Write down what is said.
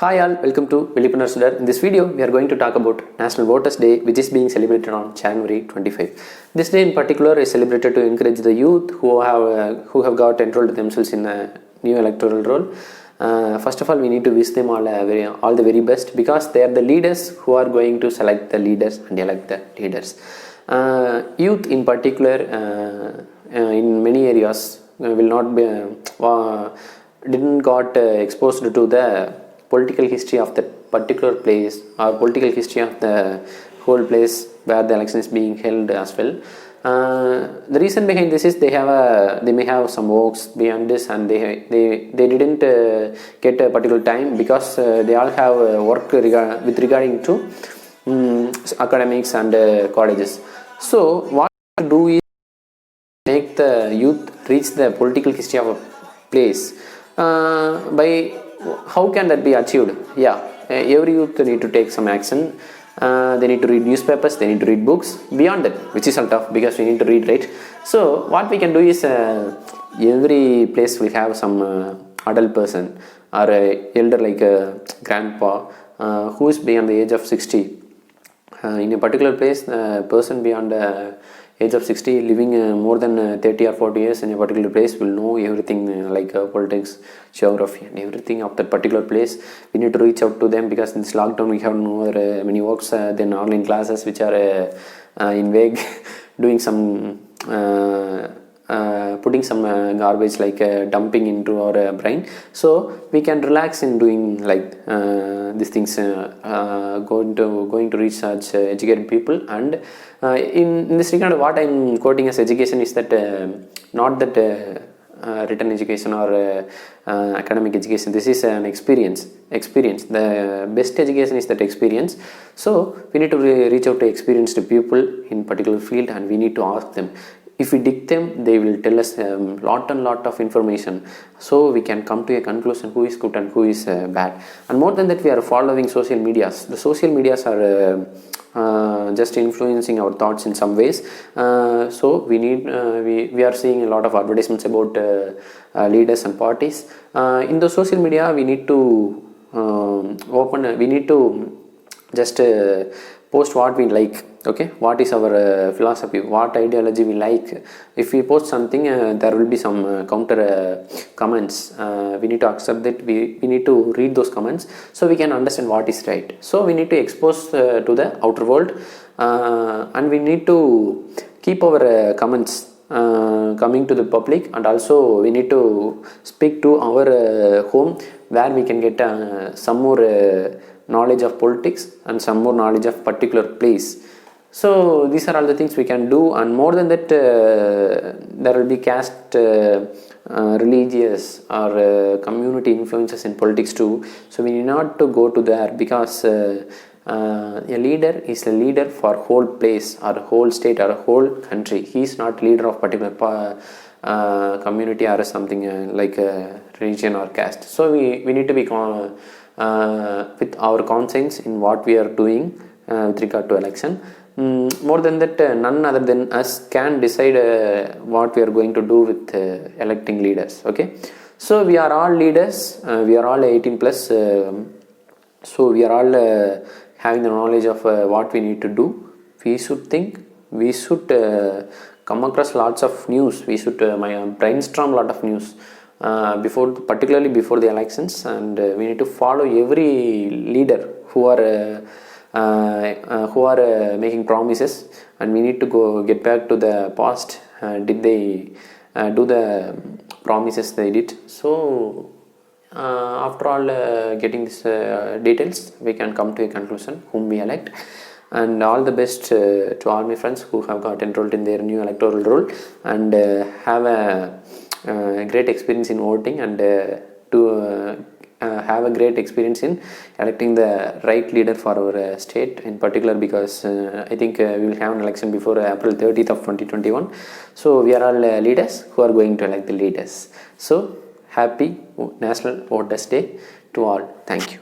Hi all, welcome to Velipunar Sudar. In this video, we are going to talk about National Voters Day, which is being celebrated on January 25. This day in particular is celebrated to encourage the youth who have got enrolled themselves in a new electoral role. First of all, we need to wish them all the very best, because they are the leaders who are going to select the leaders and elect the leaders. Youth in particular, in many areas, will not be didn't got exposed to the political history of that particular place, or political history of the whole place where the election is being held as well. The reason behind this is they may have some works beyond this, and they didn't get a particular time, because they all have work with regarding to academics and colleges. So what to do is make the youth reach the political history of a place. By how can that be achieved? Every youth need to take some action. They need to read newspapers, they need to read books. Beyond that, which is tough, because we need to read, right? So what we can do is, every place will have some adult person or elder, like a grandpa, who is beyond the age of 60. In a particular place, the person beyond the age of 60 living more than 30 or 40 years in a particular place will know everything, like politics, geography and everything of that particular place. We need to reach out to them, because in this lockdown we have no many works than online classes, which are in vague doing some putting some garbage, like dumping into our brain. So we can relax in doing like these things, going to reach such educated people. And in this regard, what I'm quoting as education is that not that written education or academic education. This is an experience. The best education is that experience. So we need to reach out to experienced people in particular field, and we need to ask them. If we dig them, they will tell us lot of information, so we can come to a conclusion who is good and who is bad. And more than that, we are following social medias. The social medias are just influencing our thoughts in some ways. So we need we are seeing a lot of advertisements about leaders and parties. In the social media, we need to we need to just post what we like. Okay, what is our philosophy, what ideology we like. If we post something, there will be some counter comments. We need to accept that. We need to read those comments, so we can understand what is right. So we need to expose to the outer world, and we need to keep our comments coming to the public. And also we need to speak to our home, where we can get some more knowledge of politics and some more knowledge of particular place. So these are all the things we can do. And more than that, there will be caste, religious or community influences in politics too. So we need not to go to there, because a leader is a leader for whole place or whole state or a whole country. He is not leader of particular community or something like a religion or caste. So we need to be with our conscience in what we are doing with regard to election. More than that, none other than us can decide what we are going to do with electing leaders. Okay, so we are all leaders, we are all 18 plus, so we are all having the knowledge of what we need to do. We should think, we should come across lots of news, we should brainstorm a lot of news particularly before the elections. And we need to follow every leader who are making promises, and we need to get back to the past. Did they do the promises they did? So after all getting these details, we can come to a conclusion whom we elect. And all the best to all my friends who have got enrolled in their new electoral role, and have a great experience in voting, and to have a great experience in electing the right leader for our state in particular, because I think we will have an election before April 30th of 2021. So we are all leaders who are going to elect the leaders. So happy National Voters Day to all. Thank you.